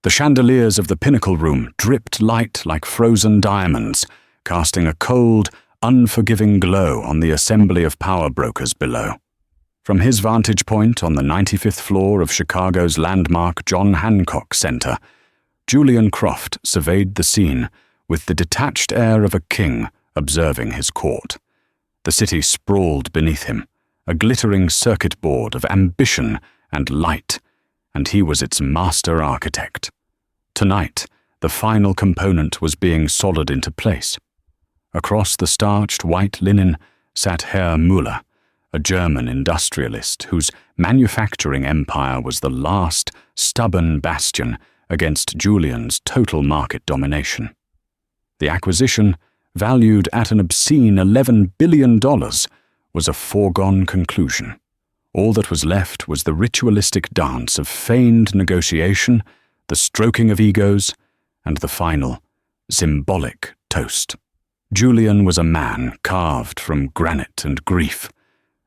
The chandeliers of the pinnacle room dripped light like frozen diamonds, casting a cold, unforgiving glow on the assembly of power brokers below. From his vantage point on the 95th floor of Chicago's landmark John Hancock Center, Julian Croft surveyed the scene with the detached air of a king observing his court. The city sprawled beneath him, a glittering circuit board of ambition and light, and he was its master architect. Tonight, the final component was being soldered into place. Across the starched white linen sat Herr Müller, a German industrialist whose manufacturing empire was the last stubborn bastion against Julian's total market domination. The acquisition, valued at an obscene $11 billion, was a foregone conclusion. All that was left was the ritualistic dance of feigned negotiation, the stroking of egos, and the final, symbolic toast. Julian was a man carved from granite and grief.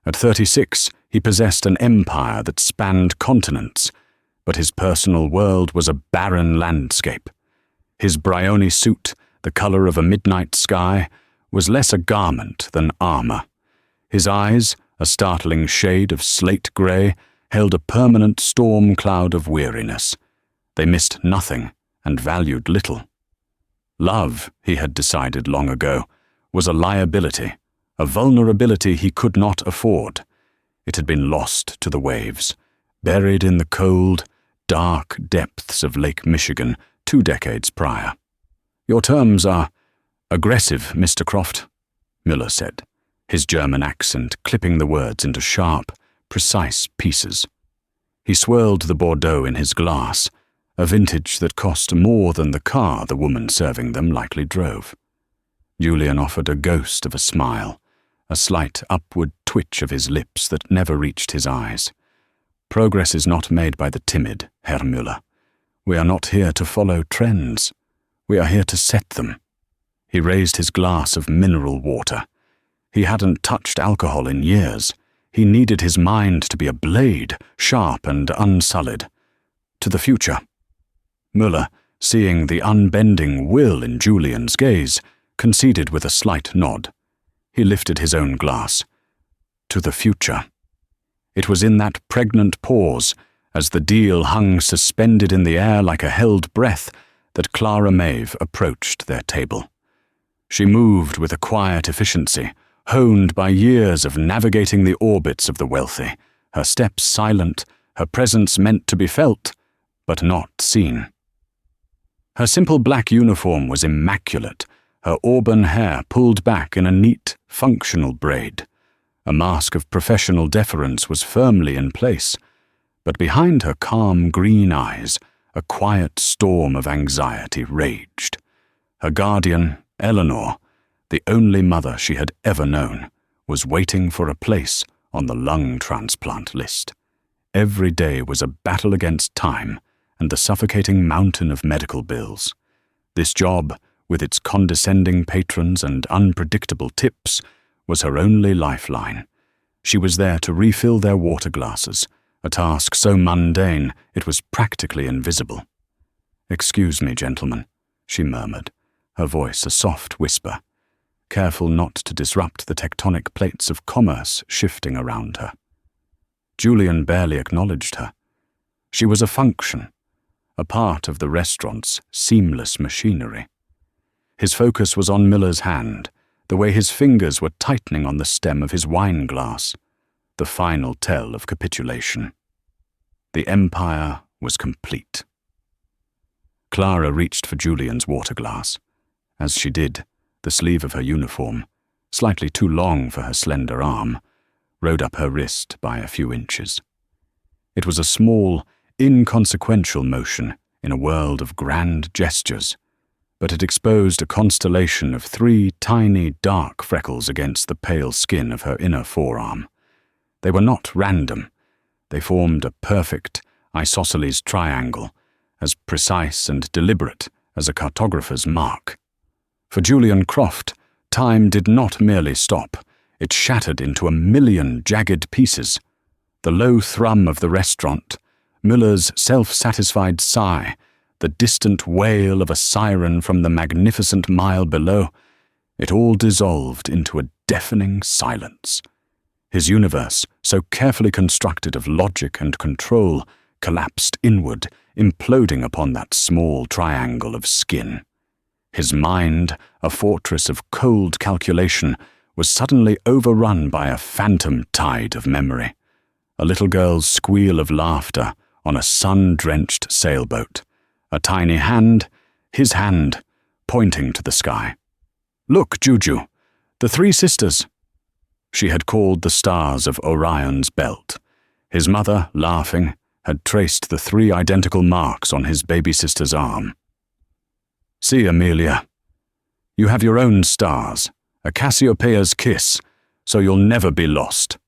At 36, he possessed an empire that spanned continents, but his personal world was a barren landscape. His Brioni suit, the color of a midnight sky, was less a garment than armor. His eyes, a startling shade of slate gray, held a permanent storm cloud of weariness. They missed nothing and valued little. Love, he had decided long ago, was a liability, a vulnerability he could not afford. It had been lost to the waves, buried in the cold, dark depths of Lake Michigan 2 decades prior. "Your terms are aggressive, Mr. Croft," Müller said, his German accent clipping the words into sharp, precise pieces. He swirled the Bordeaux in his glass, a vintage that cost more than the car the woman serving them likely drove. Julian offered a ghost of a smile, a slight upward twitch of his lips that never reached his eyes. "Progress is not made by the timid, Herr Müller. We are not here to follow trends. We are here to set them." He raised his glass of mineral water. He hadn't touched alcohol in years. He needed his mind to be a blade, sharp and unsullied. To the future. Müller, seeing the unbending will in Julian's gaze, conceded with a slight nod. He lifted his own glass. To the future. It was in that pregnant pause, as the deal hung suspended in the air like a held breath, that Clara Maeve approached their table. She moved with a quiet efficiency, honed by years of navigating the orbits of the wealthy, her steps silent, her presence meant to be felt, but not seen. Her simple black uniform was immaculate, her auburn hair pulled back in a neat, functional braid. A mask of professional deference was firmly in place, but behind her calm green eyes, a quiet storm of anxiety raged. Her guardian, Eleanor, the only mother she had ever known, was waiting for a place on the lung transplant list. Every day was a battle against time and the suffocating mountain of medical bills. This job, with its condescending patrons and unpredictable tips, was her only lifeline. She was there to refill their water glasses, a task so mundane it was practically invisible. "Excuse me, gentlemen," she murmured, her voice a soft whisper, careful not to disrupt the tectonic plates of commerce shifting around her. Julian barely acknowledged her. She was a function, a part of the restaurant's seamless machinery. His focus was on Müller's hand, the way his fingers were tightening on the stem of his wine glass, the final tell of capitulation. The empire was complete. Clara reached for Julian's water glass. As she did, the sleeve of her uniform, slightly too long for her slender arm, rode up her wrist by a few inches. It was a small, inconsequential motion in a world of grand gestures, but it exposed a constellation of 3 tiny, dark freckles against the pale skin of her inner forearm. They were not random. They formed a perfect, isosceles triangle, as precise and deliberate as a cartographer's mark. For Julian Croft, time did not merely stop. It shattered into a million jagged pieces. The low thrum of the restaurant, Müller's self-satisfied sigh, the distant wail of a siren from the magnificent mile below, it all dissolved into a deafening silence. His universe, so carefully constructed of logic and control, collapsed inward, imploding upon that small triangle of skin. His mind, a fortress of cold calculation, was suddenly overrun by a phantom tide of memory. A little girl's squeal of laughter on a sun-drenched sailboat. A tiny hand, his hand, pointing to the sky. "Look, Juju, the three sisters." She had called the stars of Orion's belt. His mother, laughing, had traced the 3 identical marks on his baby sister's arm. "See, Amelia, you have your own stars, a Cassiopeia's kiss, so you'll never be lost."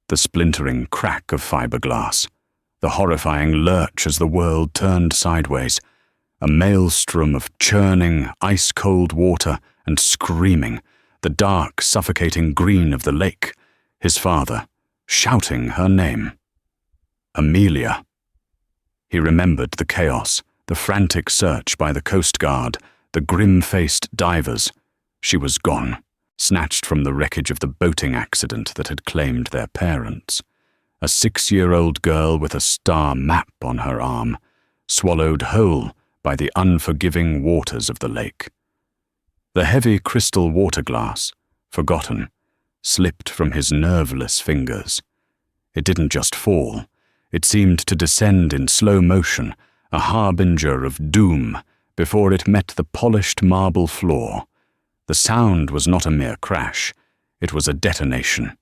The splintering crack of fiberglass, the horrifying lurch as the world turned sideways, a maelstrom of churning, ice-cold water and screaming, the dark, suffocating green of the lake, his father, shouting her name. Amelia. He remembered the chaos, the frantic search by the Coast Guard, the grim-faced divers. She was gone, snatched from the wreckage of the boating accident that had claimed their parents. A 6-year-old girl with a star map on her arm, swallowed whole by the unforgiving waters of the lake. The heavy crystal water glass, forgotten, slipped from his nerveless fingers. It didn't just fall. It seemed to descend in slow motion, a harbinger of doom, before it met the polished marble floor. The sound was not a mere crash. It was a detonation.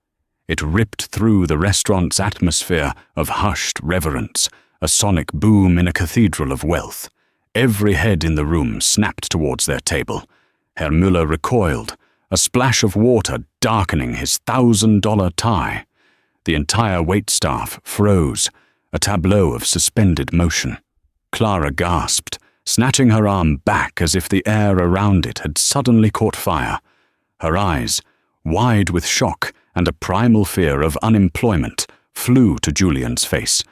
It ripped through the restaurant's atmosphere of hushed reverence, a sonic boom in a cathedral of wealth. Every head in the room snapped towards their table. Herr Müller recoiled, a splash of water darkening his $1,000 tie. The entire waitstaff froze, a tableau of suspended motion. Clara gasped, snatching her arm back as if the air around it had suddenly caught fire. Her eyes, wide with shock and a primal fear of unemployment, flew to Julian's face.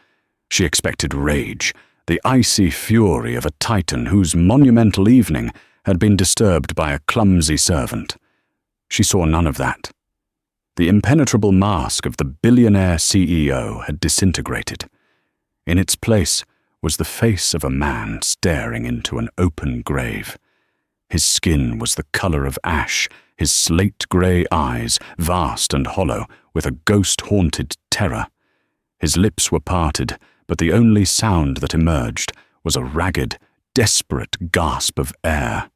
She expected rage, the icy fury of a titan whose monumental evening had been disturbed by a clumsy servant. She saw none of that. The impenetrable mask of the billionaire CEO had disintegrated. In its place was the face of a man staring into an open grave. His skin was the color of ash, his slate-gray eyes, vast and hollow, with a ghost-haunted terror. His lips were parted, but the only sound that emerged was a ragged, desperate gasp of air.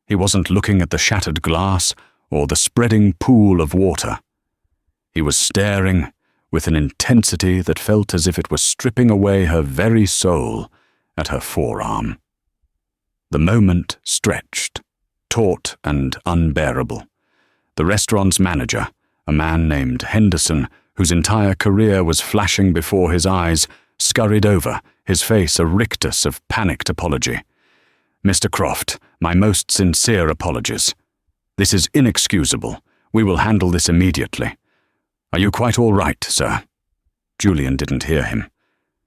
He wasn't looking at the shattered glass or the spreading pool of water. He was staring with an intensity that felt as if it were stripping away her very soul at her forearm. The moment stretched, taut and unbearable. The restaurant's manager, a man named Henderson, whose entire career was flashing before his eyes, scurried over, his face a rictus of panicked apology. "Mr. Croft, my most sincere apologies. This is inexcusable. We will handle this immediately. Are you quite all right, sir?" Julian didn't hear him.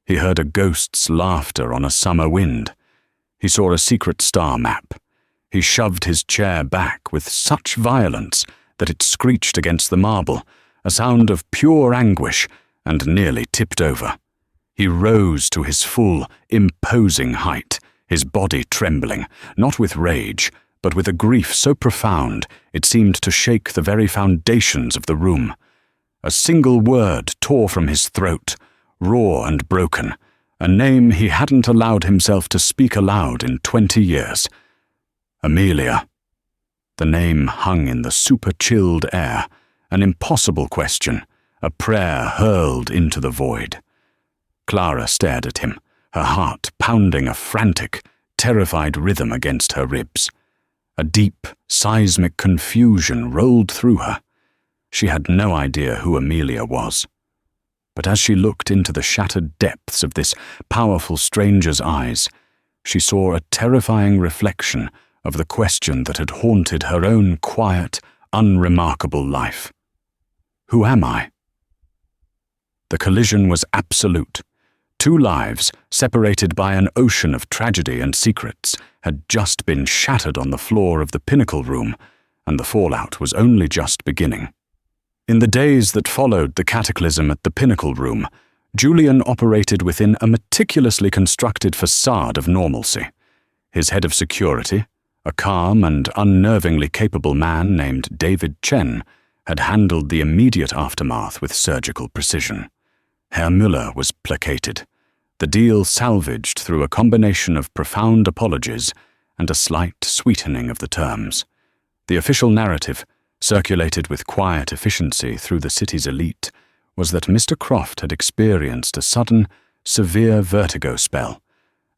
He heard a ghost's laughter on a summer wind. He saw a secret star map. He shoved his chair back with such violence that it screeched against the marble, a sound of pure anguish, and nearly tipped over. He rose to his full, imposing height, his body trembling, not with rage, but with a grief so profound it seemed to shake the very foundations of the room. A single word tore from his throat, raw and broken, a name he hadn't allowed himself to speak aloud in 20 years. Amelia. The name hung in the super-chilled air, an impossible question, a prayer hurled into the void. Clara stared at him, her heart pounding a frantic, terrified rhythm against her ribs. A deep, seismic confusion rolled through her. She had no idea who Amelia was. But as she looked into the shattered depths of this powerful stranger's eyes, she saw a terrifying reflection of the question that had haunted her own quiet, unremarkable life. Who am I? The collision was absolute. 2 lives, separated by an ocean of tragedy and secrets, had just been shattered on the floor of the Pinnacle Room, and the fallout was only just beginning. In the days that followed the cataclysm at the Pinnacle Room, Julian operated within a meticulously constructed facade of normalcy. His head of security, a calm and unnervingly capable man named David Chen, had handled the immediate aftermath with surgical precision. Herr Müller was placated, the deal salvaged through a combination of profound apologies and a slight sweetening of the terms. The official narrative, circulated with quiet efficiency through the city's elite, was that Mr. Croft had experienced a sudden, severe vertigo spell,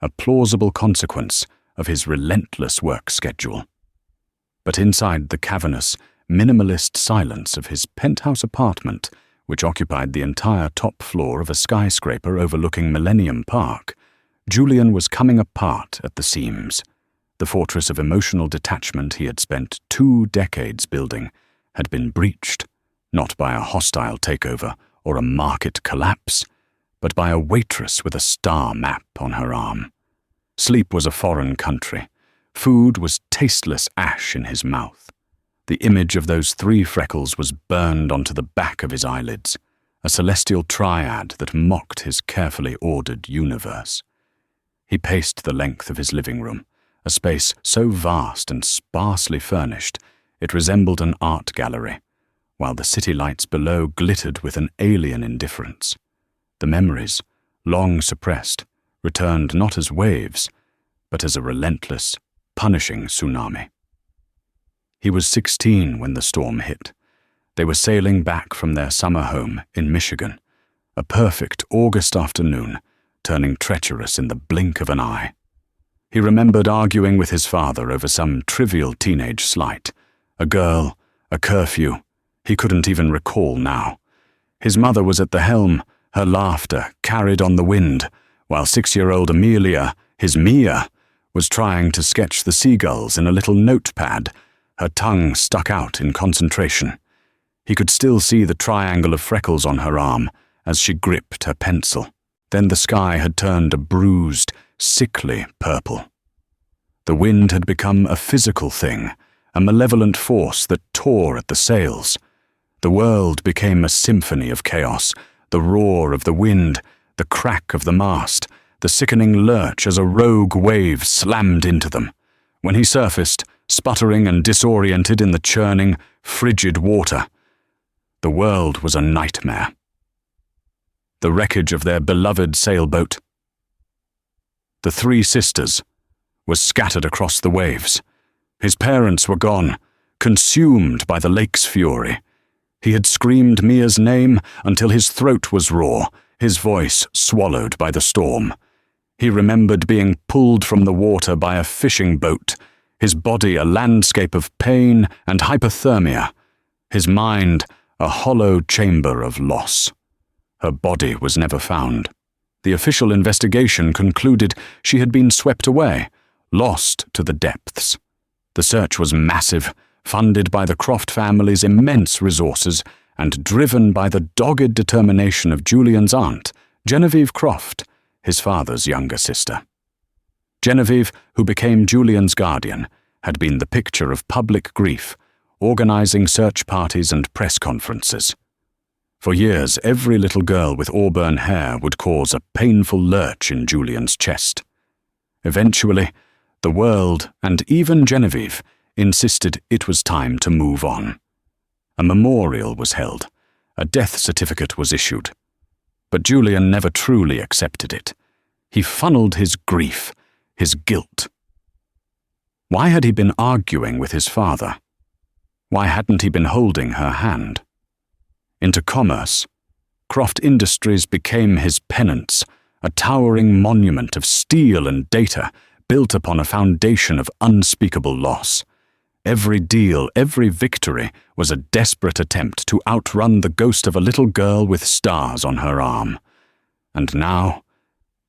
a plausible consequence of his relentless work schedule. But inside the cavernous, minimalist silence of his penthouse apartment, which occupied the entire top floor of a skyscraper overlooking Millennium Park, Julian was coming apart at the seams. The fortress of emotional detachment he had spent 2 decades building had been breached, not by a hostile takeover or a market collapse, but by a waitress with a star map on her arm. Sleep was a foreign country. Food was tasteless ash in his mouth. The image of those 3 freckles was burned onto the back of his eyelids, a celestial triad that mocked his carefully ordered universe. He paced the length of his living room, a space so vast and sparsely furnished it resembled an art gallery, while the city lights below glittered with an alien indifference. The memories, long suppressed, returned not as waves, but as a relentless, punishing tsunami. He was 16 when the storm hit. They were sailing back from their summer home in Michigan, a perfect August afternoon, turning treacherous in the blink of an eye. He remembered arguing with his father over some trivial teenage slight, a girl, a curfew. He couldn't even recall now. His mother was at the helm, her laughter carried on the wind, while 6-year-old Amelia, his Mia, was trying to sketch the seagulls in a little notepad, her tongue stuck out in concentration. He could still see the triangle of freckles on her arm as she gripped her pencil. Then the sky had turned a bruised, sickly purple. The wind had become a physical thing, a malevolent force that tore at the sails. The world became a symphony of chaos, the roar of the wind, the crack of the mast, the sickening lurch as a rogue wave slammed into them. When he surfaced, sputtering and disoriented in the churning, frigid water, the world was a nightmare. The wreckage of their beloved sailboat, the 3 sisters, was scattered across the waves. His parents were gone, consumed by the lake's fury. He had screamed Mia's name until his throat was raw, his voice swallowed by the storm. He remembered being pulled from the water by a fishing boat, his body a landscape of pain and hypothermia, his mind a hollow chamber of loss. Her body was never found. The official investigation concluded she had been swept away, lost to the depths. The search was massive, funded by the Croft family's immense resources and driven by the dogged determination of Julian's aunt, Genevieve Croft, his father's younger sister. Genevieve, who became Julian's guardian, had been the picture of public grief, organizing search parties and press conferences. For years, every little girl with auburn hair would cause a painful lurch in Julian's chest. Eventually, the world, and even Genevieve, insisted it was time to move on. A memorial was held. A death certificate was issued. But Julian never truly accepted it. He funneled his grief, his guilt. Why had he been arguing with his father? Why hadn't he been holding her hand? Into commerce, Croft Industries became his penance, a towering monument of steel and data built upon a foundation of unspeakable loss. Every deal, every victory was a desperate attempt to outrun the ghost of a little girl with stars on her arm. And now,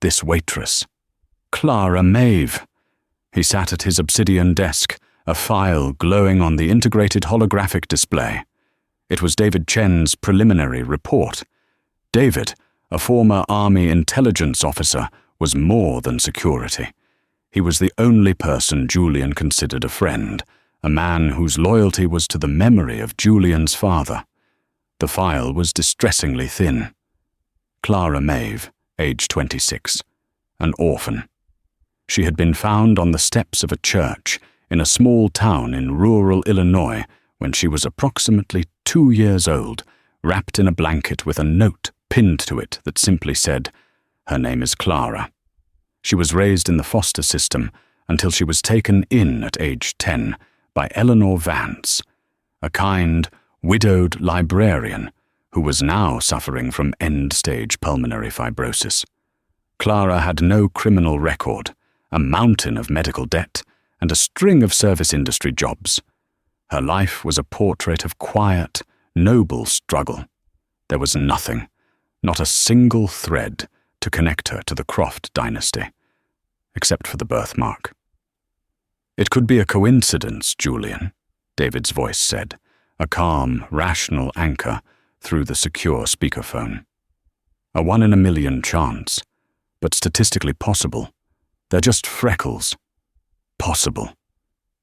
this waitress, Clara Maeve. He sat at his obsidian desk, a file glowing on the integrated holographic display. It was David Chen's preliminary report. David, A former Army intelligence officer was more than security. He was the only person Julian considered a friend, a man whose loyalty was to the memory of Julian's father. The file was distressingly thin. Clara Maeve, age 26, an orphan. She had been found on the steps of a church in a small town in rural Illinois when she was approximately 2 years old, wrapped in a blanket with a note pinned to it that simply said, "Her name is Clara." She was raised in the foster system until she was taken in at age 10 by Eleanor Vance, a kind, widowed librarian who was now suffering from end-stage pulmonary fibrosis. Clara had no criminal record, a mountain of medical debt, and a string of service industry jobs. Her life was a portrait of quiet, noble struggle. There was nothing, not a single thread, to connect her to the Croft dynasty, except for the birthmark. "It could be a coincidence, Julian," David's voice said, a calm, rational anchor through the secure speakerphone. "A 1 in a million chance, but statistically possible. They're just freckles." Possible.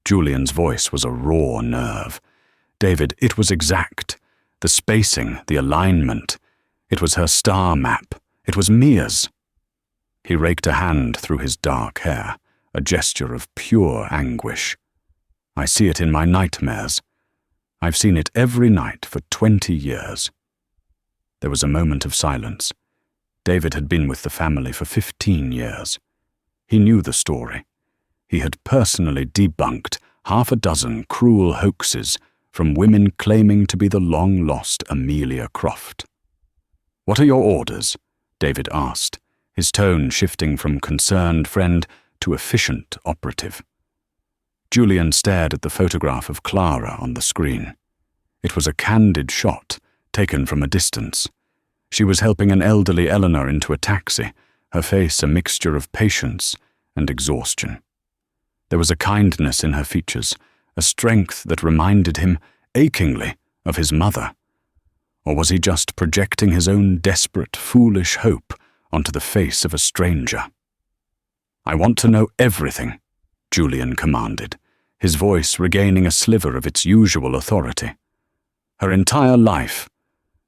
Julian's voice was a raw nerve. "David, it was exact. The spacing, the alignment. It was her star map. It was Mia's." He raked a hand through his dark hair, a gesture of pure anguish. "I see it in my nightmares. I've seen it every night for 20 years. There was a moment of silence. David had been with the family for 15 years. He knew the story. He had personally debunked 6 cruel hoaxes from women claiming to be the long-lost Amelia Croft. "What are your orders?" David asked, his tone shifting from concerned friend to efficient operative. Julian stared at the photograph of Clara on the screen. It was a candid shot, taken from a distance. She was helping an elderly Eleanor into a taxi, her face a mixture of patience and exhaustion. There was a kindness in her features, a strength that reminded him, achingly, of his mother. Or was he just projecting his own desperate, foolish hope onto the face of a stranger? "I want to know everything," Julian commanded, his voice regaining a sliver of its usual authority. "Her entire life,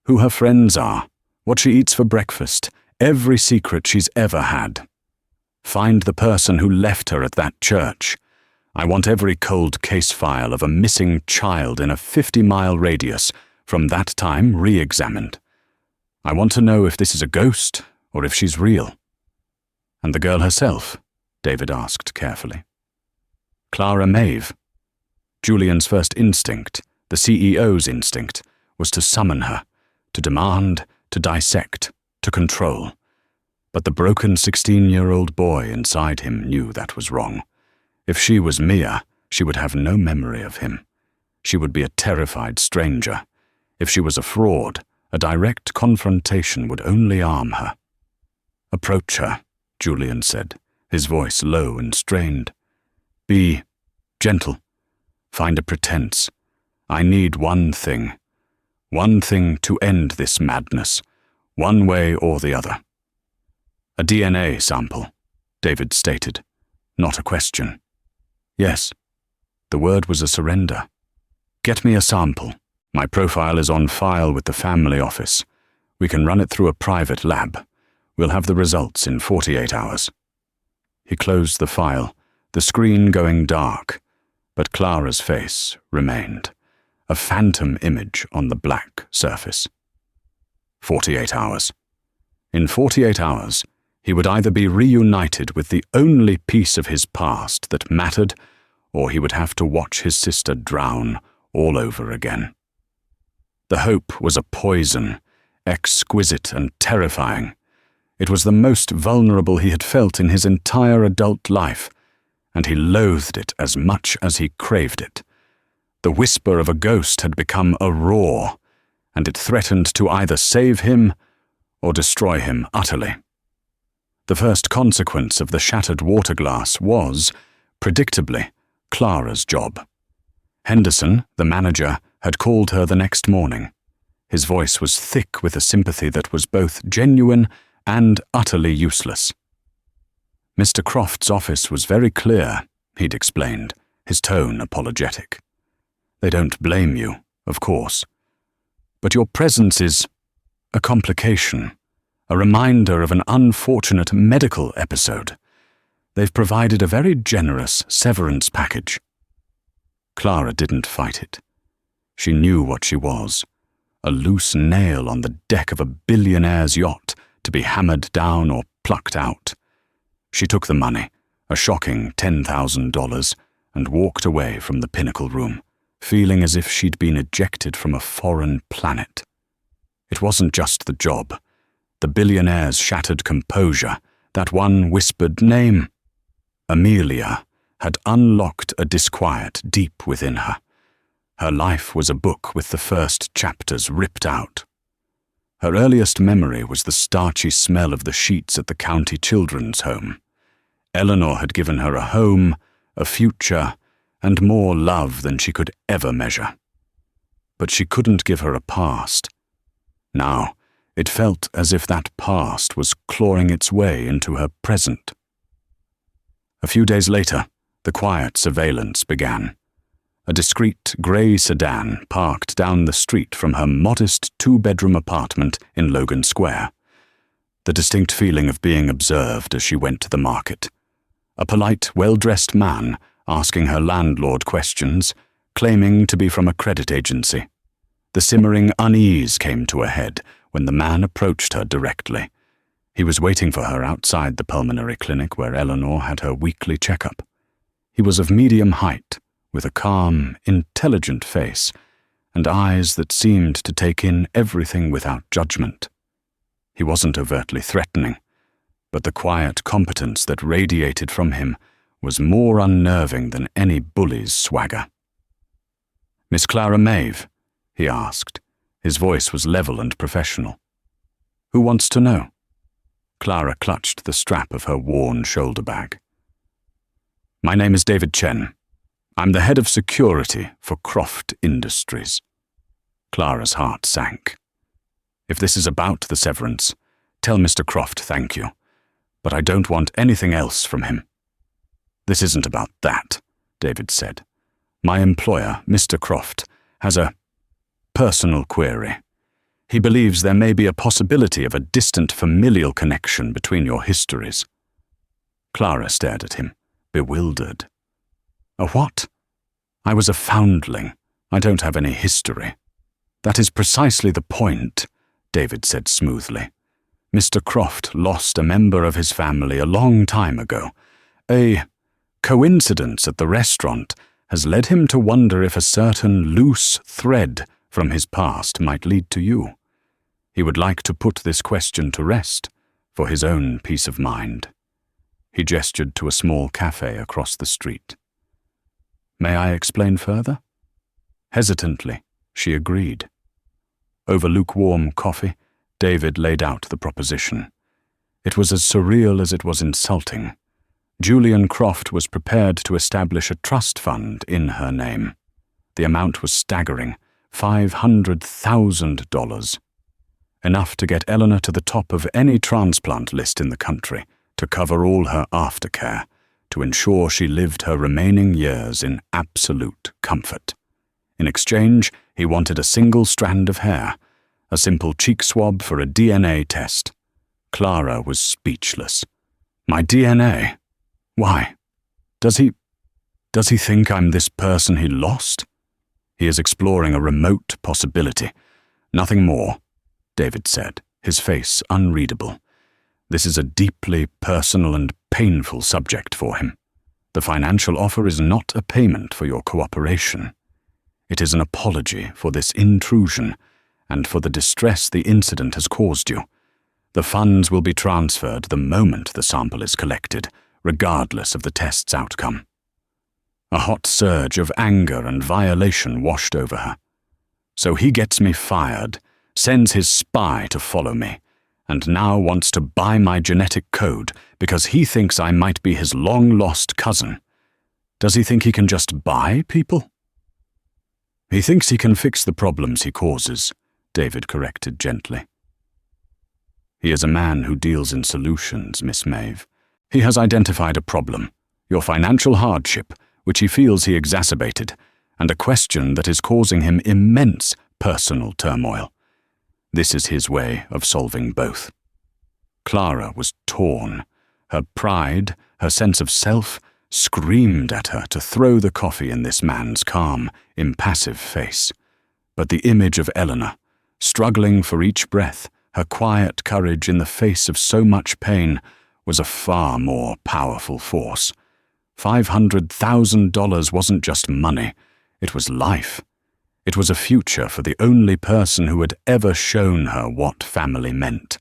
who her friends are, what she eats for breakfast, every secret she's ever had. Find the person who left her at that church. I want every cold case file of a missing child in a 50-mile radius from that time re-examined. I want to know if this is a ghost or if she's real." "And the girl herself?" David asked carefully. "Clara Maeve." Julian's first instinct, the CEO's instinct, was to summon her, to demand, to dissect, to control. But the broken 16-year-old boy inside him knew that was wrong. If she was Mia, she would have no memory of him. She would be a terrified stranger. If she was a fraud, a direct confrontation would only arm her. "Approach her," Julian said, his voice low and strained. "Be gentle. Find a pretense. I need one thing to end this madness, one way or the other." "A DNA sample," David stated, not a question. "Yes." The word was a surrender. "Get me a sample. My profile is on file with the family office. We can run it through a private lab. We'll have the results in 48 hours. He closed the file, the screen going dark, but Clara's face remained, a phantom image on the black surface. 48 hours. In 48 hours, he would either be reunited with the only piece of his past that mattered, or he would have to watch his sister drown all over again. The hope was a poison, exquisite and terrifying. It was the most vulnerable he had felt in his entire adult life, and he loathed it as much as he craved it. The whisper of a ghost had become a roar, and it threatened to either save him or destroy him utterly. The first consequence of the shattered water glass was, predictably, Clara's job. Henderson, the manager, had called her the next morning. His voice was thick with a sympathy that was both genuine and utterly useless. Mr. Croft's office was very clear, he'd explained, his tone apologetic. They don't blame you, of course. But your presence is a complication, a reminder of an unfortunate medical episode. They've provided a very generous severance package. Clara didn't fight it. She knew what she was, a loose nail on the deck of a billionaire's yacht to be hammered down or plucked out. She took the money, a shocking $10,000, and walked away from the Pinnacle room, feeling as if she'd been ejected from a foreign planet. It wasn't just the job, the billionaire's shattered composure, that one whispered name. Amelia had unlocked a disquiet deep within her. Her life was a book with the first chapters ripped out. Her earliest memory was the starchy smell of the sheets at the county children's home. Eleanor had given her a home, a future, and more love than she could ever measure. But she couldn't give her a past. Now, it felt as if that past was clawing its way into her present. A few days later, the quiet surveillance began. A discreet grey sedan parked down the street from her modest two-bedroom apartment in Logan Square. The distinct feeling of being observed as she went to the market. A polite, well-dressed man asking her landlord questions, claiming to be from a credit agency. The simmering unease came to a head when the man approached her directly. He was waiting for her outside the pulmonary clinic where Eleanor had her weekly checkup. He was of medium height, with a calm, intelligent face, and eyes that seemed to take in everything without judgment. He wasn't overtly threatening, but the quiet competence that radiated from him was more unnerving than any bully's swagger. "Miss Clara Maeve?" he asked. His voice was level and professional. "Who wants to know?" Clara clutched the strap of her worn shoulder bag. "My name is David Chen. I'm the head of security for Croft Industries." Clara's heart sank. "If this is about the severance, tell Mr. Croft thank you, but I don't want anything else from him." "This isn't about that," David said. "My employer, Mr. Croft, has a personal query. He believes there may be a possibility of a distant familial connection between your histories." Clara stared at him, bewildered. "A what?" "I was a foundling. I don't have any history." "That is precisely the point," David said smoothly. "Mr. Croft lost a member of his family a long time ago. A coincidence at the restaurant has led him to wonder if a certain loose thread from his past might lead to you. He would like to put this question to rest, for his own peace of mind." He gestured to a small cafe across the street. "May I explain further?" Hesitantly, she agreed. Over lukewarm coffee, David laid out the proposition. It was as surreal as it was insulting. Julian Croft was prepared to establish a trust fund in her name. The amount was staggering, $500,000. Enough to get Eleanor to the top of any transplant list in the country, to cover all her aftercare, to ensure she lived her remaining years in absolute comfort. In exchange, he wanted a single strand of hair, a simple cheek swab for a DNA test. Clara was speechless. "My DNA? Why? Does he think I'm this person he lost? He is exploring a remote possibility. Nothing more," David said, his face unreadable. "This is a deeply personal and painful subject for him. The financial offer is not a payment for your cooperation. It is an apology for this intrusion and for the distress the incident has caused you. The funds will be transferred the moment the sample is collected, regardless of the test's outcome." A hot surge of anger and violation washed over her. "So he gets me fired, sends his spy to follow me, and now wants to buy my genetic code because he thinks I might be his long-lost cousin. Does he think he can just buy people?" "He thinks he can fix the problems he causes," David corrected gently. He is a man who deals in solutions, Miss Maeve. He has identified a problem, your financial hardship, which he feels he exacerbated, and a question that is causing him immense personal turmoil. This is his way of solving both. Clara was torn. Her pride, her sense of self, screamed at her to throw the coffee in this man's calm, impassive face. But the image of Eleanor, struggling for each breath, her quiet courage in the face of so much pain, was a far more powerful force. $500,000 wasn't just money, it was life. It was a future for the only person who had ever shown her what family meant.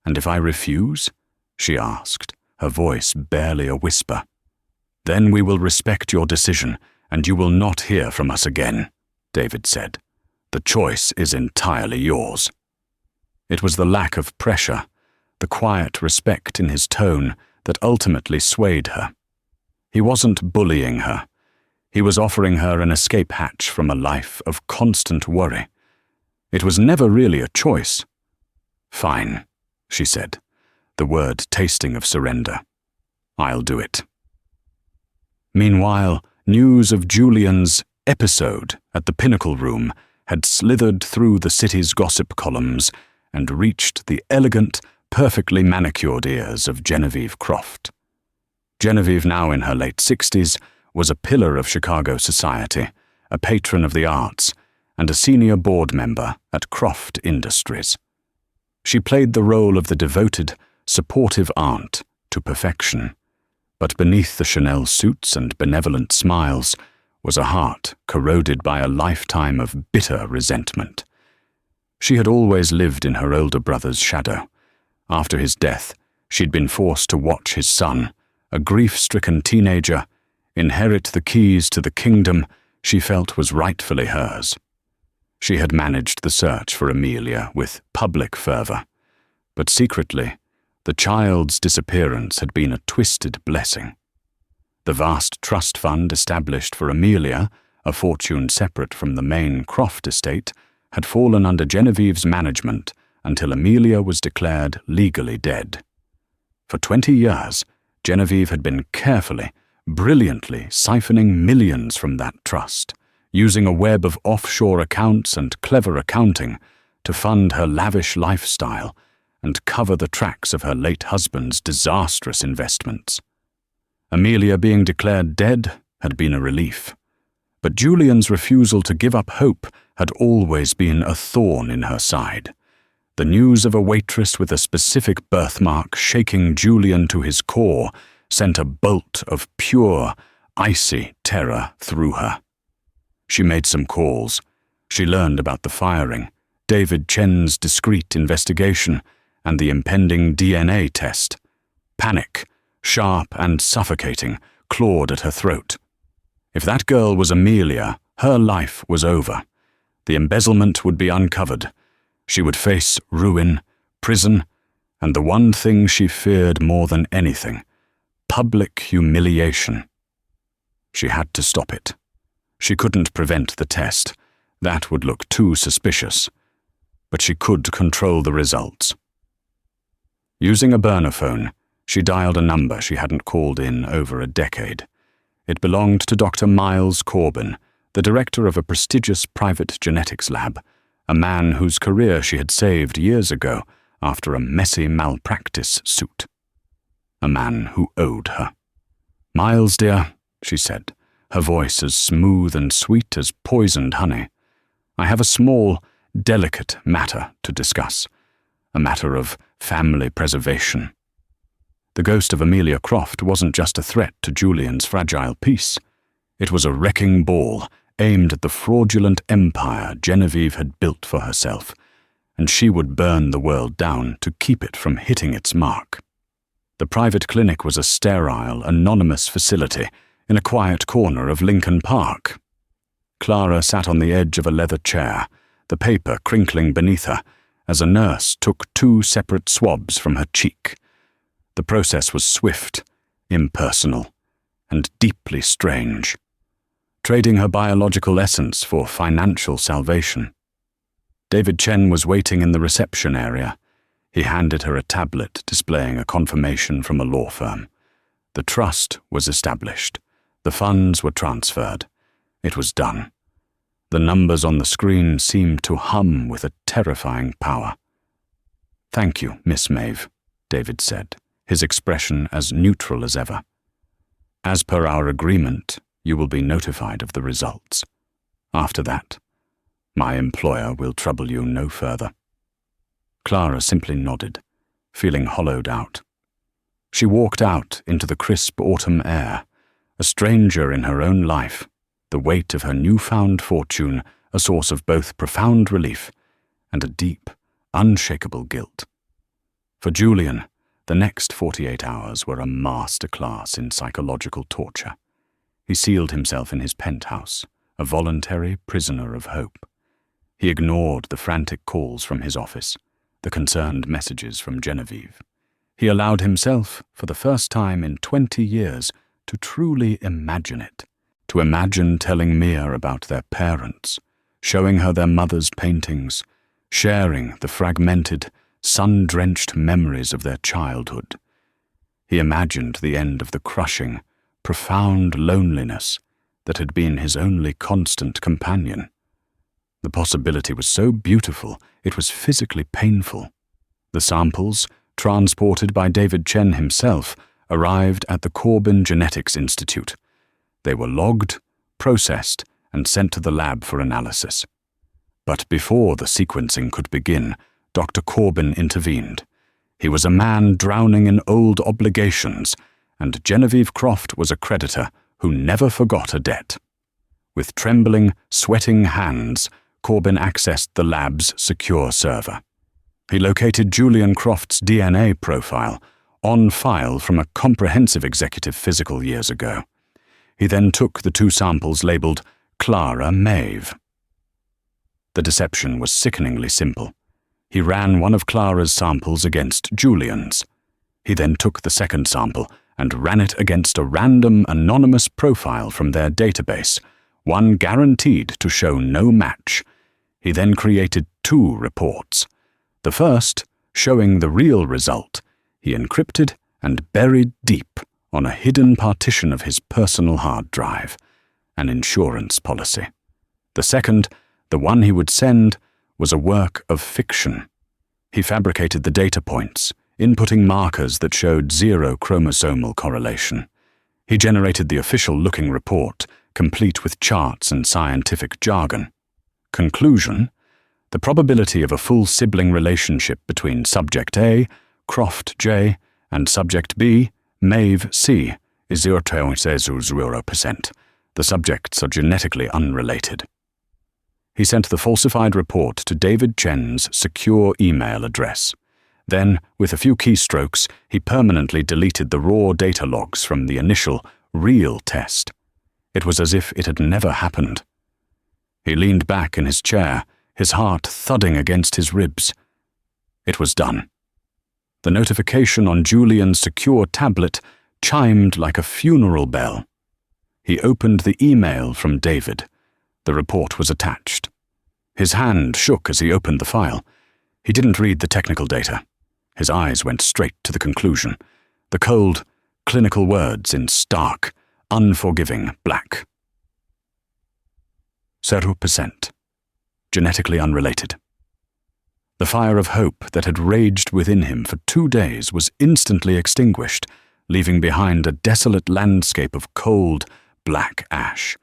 "And if I refuse?" she asked, her voice barely a whisper. "Then we will respect your decision, and you will not hear from us again," David said. "The choice is entirely yours." It was the lack of pressure, the quiet respect in his tone, that ultimately swayed her. He wasn't bullying her. He was offering her an escape hatch from a life of constant worry. It was never really a choice. "Fine," she said, the word tasting of surrender. "I'll do it." Meanwhile, news of Julian's episode at the Pinnacle Room had slithered through the city's gossip columns and reached the elegant, perfectly manicured ears of Genevieve Croft. Genevieve, now in her late 60s, was a pillar of Chicago society, a patron of the arts, and a senior board member at Croft Industries. She played the role of the devoted, supportive aunt to perfection, but beneath the Chanel suits and benevolent smiles was a heart corroded by a lifetime of bitter resentment. She had always lived in her older brother's shadow. After his death, she'd been forced to watch his son, a grief-stricken teenager, inherit the keys to the kingdom she felt was rightfully hers. She had managed the search for Amelia with public fervor, but secretly, the child's disappearance had been a twisted blessing. The vast trust fund established for Amelia, a fortune separate from the main Croft estate, had fallen under Genevieve's management until Amelia was declared legally dead. For 20 years, Genevieve had been carefully, brilliantly siphoning millions from that trust, using a web of offshore accounts and clever accounting to fund her lavish lifestyle and cover the tracks of her late husband's disastrous investments. Amelia being declared dead had been a relief, but Julian's refusal to give up hope had always been a thorn in her side. The news of a waitress with a specific birthmark shaking Julian to his core sent a bolt of pure, icy terror through her. She made some calls. She learned about the firing, David Chen's discreet investigation, and the impending DNA test. Panic, sharp and suffocating, clawed at her throat. If that girl was Amelia, her life was over. The embezzlement would be uncovered. She would face ruin, prison, and the one thing she feared more than anything, public humiliation. She had to stop it. She couldn't prevent the test. That would look too suspicious. But she could control the results. Using a burner phone, she dialed a number she hadn't called in over a decade. It belonged to Dr. Miles Corbin, the director of a prestigious private genetics lab, a man whose career she had saved years ago after a messy malpractice suit. A man who owed her. "Miles, dear," she said, her voice as smooth and sweet as poisoned honey. "I have a small, delicate matter to discuss. A matter of family preservation." The ghost of Amelia Croft wasn't just a threat to Julian's fragile peace. It was a wrecking ball aimed at the fraudulent empire Genevieve had built for herself, and she would burn the world down to keep it from hitting its mark. The private clinic was a sterile, anonymous facility in a quiet corner of Lincoln Park. Clara sat on the edge of a leather chair, the paper crinkling beneath her, as a nurse took 2 separate swabs from her cheek. The process was swift, impersonal, and deeply strange, trading her biological essence for financial salvation. David Chen was waiting in the reception area. He handed her a tablet displaying a confirmation from a law firm. The trust was established. The funds were transferred. It was done. The numbers on the screen seemed to hum with a terrifying power. "Thank you, Miss Maeve," David said, his expression as neutral as ever. "As per our agreement, you will be notified of the results. After that, my employer will trouble you no further." Clara simply nodded, feeling hollowed out. She walked out into the crisp autumn air, a stranger in her own life, the weight of her newfound fortune a source of both profound relief and a deep, unshakable guilt. For Julian, the next 48 hours were a masterclass in psychological torture. He sealed himself in his penthouse, a voluntary prisoner of hope. He ignored the frantic calls from his office, the concerned messages from Genevieve. He allowed himself, for the first time in 20 years, to truly imagine it, to imagine telling Mia about their parents, showing her their mother's paintings, sharing the fragmented, sun-drenched memories of their childhood. He imagined the end of the crushing, profound loneliness that had been his only constant companion. The possibility was so beautiful, it was physically painful. The samples, transported by David Chen himself, arrived at the Corbin Genetics Institute. They were logged, processed, and sent to the lab for analysis. But before the sequencing could begin, Dr. Corbin intervened. He was a man drowning in old obligations, and Genevieve Croft was a creditor who never forgot a debt. With trembling, sweating hands, Corbin accessed the lab's secure server. He located Julian Croft's DNA profile, on file from a comprehensive executive physical years ago. He then took the two samples labeled Clara Maeve. The deception was sickeningly simple. He ran one of Clara's samples against Julian's. He then took the second sample and ran it against a random anonymous profile from their database, one guaranteed to show no match. He then created two reports. The first, showing the real result, he encrypted and buried deep on a hidden partition of his personal hard drive, an insurance policy. The second, the one he would send, was a work of fiction. He fabricated the data points, inputting markers that showed zero chromosomal correlation. He generated the official-looking report, complete with charts and scientific jargon. Conclusion: the probability of a full sibling relationship between Subject A, Croft J, and Subject B, Maeve C, is 0.00%. The subjects are genetically unrelated. He sent the falsified report to David Chen's secure email address. Then, with a few keystrokes, he permanently deleted the raw data logs from the initial, real test. It was as if it had never happened. He leaned back in his chair, his heart thudding against his ribs. It was done. The notification on Julian's secure tablet chimed like a funeral bell. He opened the email from David. The report was attached. His hand shook as he opened the file. He didn't read the technical data. His eyes went straight to the conclusion, the cold, clinical words in stark, unforgiving black. 0%. Genetically unrelated. The fire of hope that had raged within him for 2 days was instantly extinguished, leaving behind a desolate landscape of cold, black ash.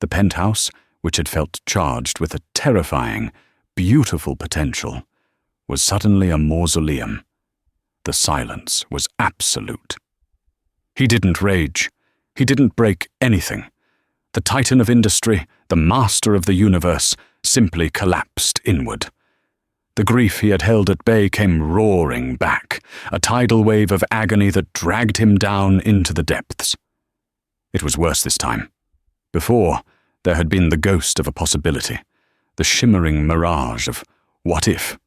The penthouse, which had felt charged with a terrifying, beautiful potential, was suddenly a mausoleum. The silence was absolute. He didn't rage. He didn't break anything. The titan of industry, the master of the universe, simply collapsed inward. The grief he had held at bay came roaring back, a tidal wave of agony that dragged him down into the depths. It was worse this time. Before, there had been the ghost of a possibility, the shimmering mirage of what if.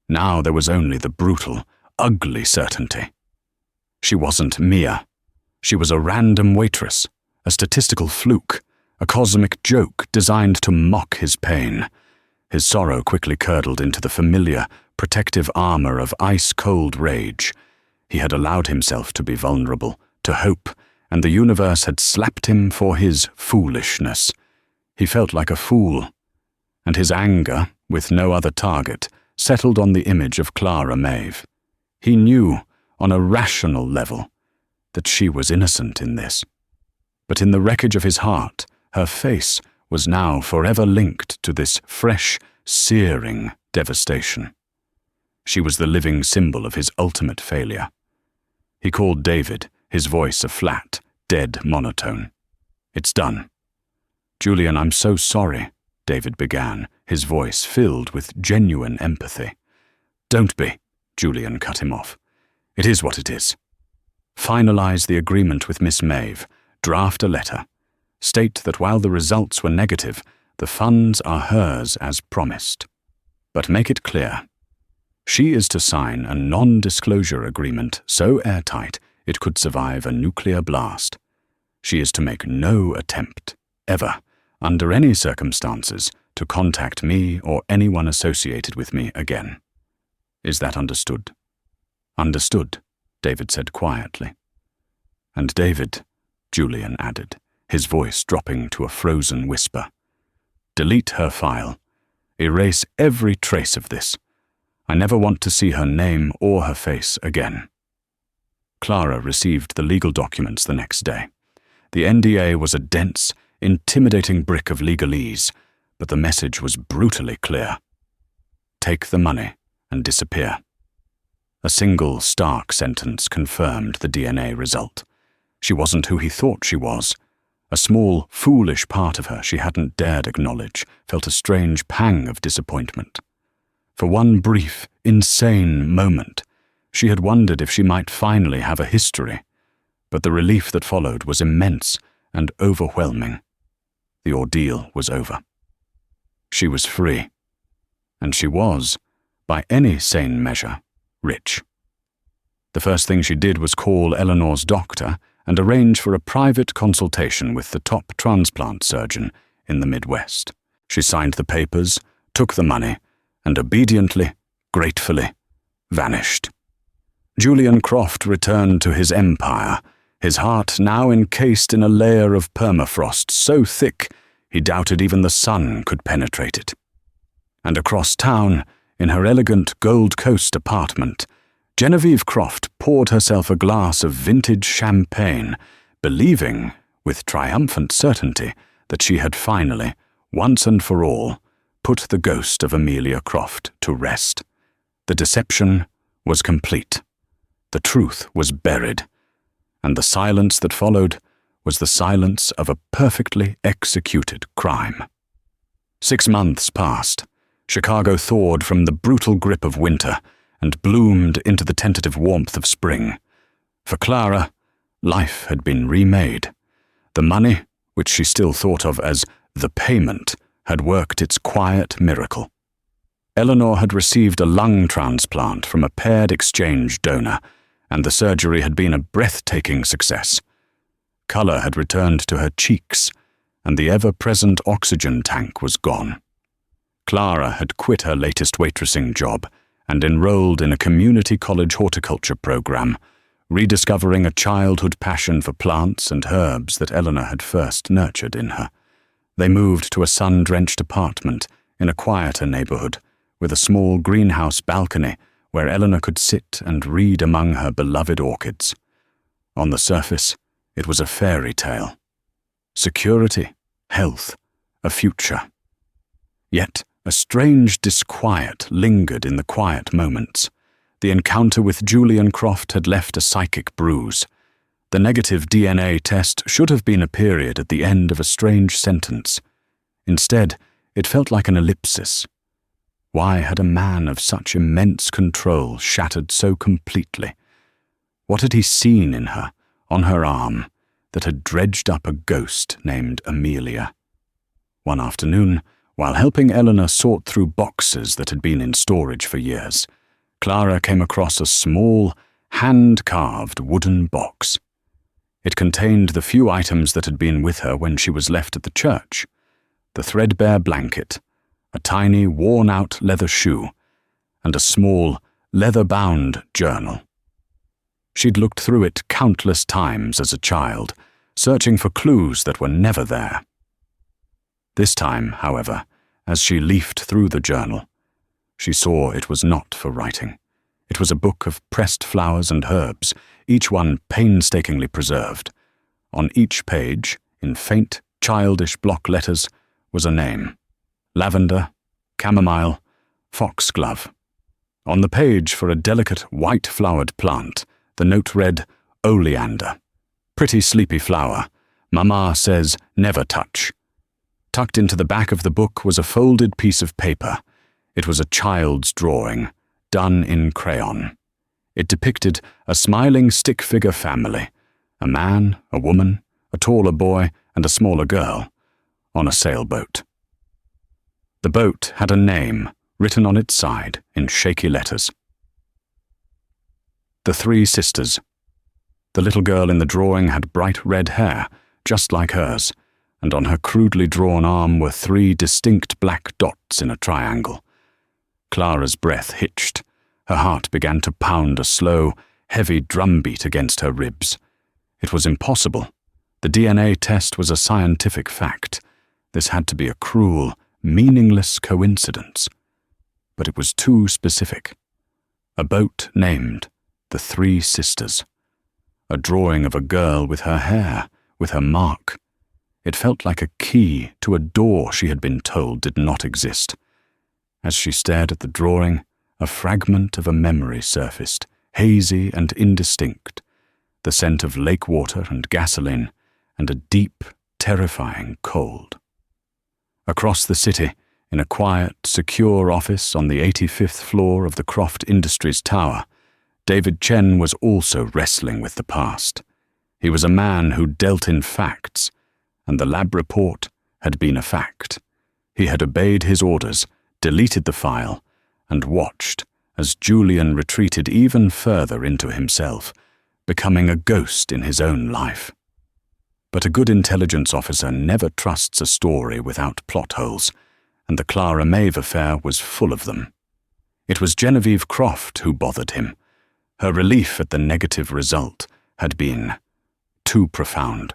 Now there was only the brutal, ugly certainty. She wasn't Mia. She was a random waitress, a statistical fluke, a cosmic joke designed to mock his pain. His sorrow quickly curdled into the familiar, protective armor of ice-cold rage. He had allowed himself to be vulnerable, to hope, and the universe had slapped him for his foolishness. He felt like a fool, and his anger, with no other target, settled on the image of Clara Maeve. He knew, on a rational level, that she was innocent in this. But in the wreckage of his heart, her face was now forever linked to this fresh, searing devastation. She was the living symbol of his ultimate failure. He called David, his voice a flat, dead monotone. "It's done." "Julian, I'm so sorry," David began, his voice filled with genuine empathy. "Don't be," Julian cut him off. "It is what it is. Finalize the agreement with Miss Maeve, draft a letter. State that while the results were negative, the funds are hers as promised. But make it clear. She is to sign a non-disclosure agreement so airtight it could survive a nuclear blast. She is to make no attempt, ever, under any circumstances, to contact me or anyone associated with me again. Is that understood?" "Understood," David said quietly. "And David," Julian added, his voice dropping to a frozen whisper, "delete her file. Erase every trace of this. I never want to see her name or her face again." Clara received the legal documents the next day. The NDA was a dense, intimidating brick of legalese, but the message was brutally clear. Take the money and disappear. A single stark sentence confirmed the DNA result. She wasn't who he thought she was. A small, foolish part of her she hadn't dared acknowledge felt a strange pang of disappointment. For one brief, insane moment, she had wondered if she might finally have a history, but the relief that followed was immense and overwhelming. The ordeal was over. She was free, and she was, by any sane measure, rich. The first thing she did was call Eleanor's doctor and arrange for a private consultation with the top transplant surgeon in the Midwest. She signed the papers, took the money, and obediently, gratefully, vanished. Julian Croft returned to his empire, his heart now encased in a layer of permafrost so thick he doubted even the sun could penetrate it. And across town, in her elegant Gold Coast apartment, Genevieve Croft poured herself a glass of vintage champagne, believing, with triumphant certainty, that she had finally, once and for all, put the ghost of Amelia Croft to rest. The deception was complete. The truth was buried, and the silence that followed was the silence of a perfectly executed crime. 6 months passed. Chicago thawed from the brutal grip of winter and bloomed into the tentative warmth of spring. For Clara, life had been remade. The money, which she still thought of as the payment, had worked its quiet miracle. Eleanor had received a lung transplant from a paired exchange donor, and the surgery had been a breathtaking success. Color had returned to her cheeks, and the ever-present oxygen tank was gone. Clara had quit her latest waitressing job and enrolled in a community college horticulture program, rediscovering a childhood passion for plants and herbs that Eleanor had first nurtured in her. They moved to a sun-drenched apartment in a quieter neighborhood, with a small greenhouse balcony where Eleanor could sit and read among her beloved orchids. On the surface, it was a fairy tale. Security, health, a future. Yet, a strange disquiet lingered in the quiet moments. The encounter with Julian Croft had left a psychic bruise. The negative DNA test should have been a period at the end of a strange sentence. Instead, it felt like an ellipsis. Why had a man of such immense control shattered so completely? What had he seen in her, on her arm, that had dredged up a ghost named Amelia? One afternoon, while helping Eleanor sort through boxes that had been in storage for years, Clara came across a small, hand-carved wooden box. It contained the few items that had been with her when she was left at the church: the threadbare blanket, a tiny, worn-out leather shoe, and a small, leather-bound journal. She'd looked through it countless times as a child, searching for clues that were never there. This time, however, as she leafed through the journal, she saw it was not for writing. It was a book of pressed flowers and herbs, each one painstakingly preserved. On each page, in faint, childish block letters, was a name: lavender, chamomile, foxglove. On the page for a delicate white-flowered plant, the note read, oleander. Pretty sleepy flower. Mama says never touch. Tucked into the back of the book was a folded piece of paper. It was a child's drawing, done in crayon. It depicted a smiling stick-figure family, a man, a woman, a taller boy, and a smaller girl, on a sailboat. The boat had a name written on its side in shaky letters. The Three Sisters. The little girl in the drawing had bright red hair, just like hers, and on her crudely drawn arm were 3 distinct black dots in a triangle. Clara's breath hitched. Her heart began to pound a slow, heavy drumbeat against her ribs. It was impossible. The DNA test was a scientific fact. This had to be a cruel, meaningless coincidence. But it was too specific. A boat named The Three Sisters. A drawing of a girl with her hair, with her mark. It felt like a key to a door she had been told did not exist. As she stared at the drawing, a fragment of a memory surfaced, hazy and indistinct. The scent of lake water and gasoline, and a deep, terrifying cold. Across the city, in a quiet, secure office on the 85th floor of the Croft Industries Tower, David Chen was also wrestling with the past. He was a man who dealt in facts, and the lab report had been a fact. He had obeyed his orders, deleted the file, and watched as Julian retreated even further into himself, becoming a ghost in his own life. But a good intelligence officer never trusts a story without plot holes, and the Clara Maeve affair was full of them. It was Genevieve Croft who bothered him. Her relief at the negative result had been too profound.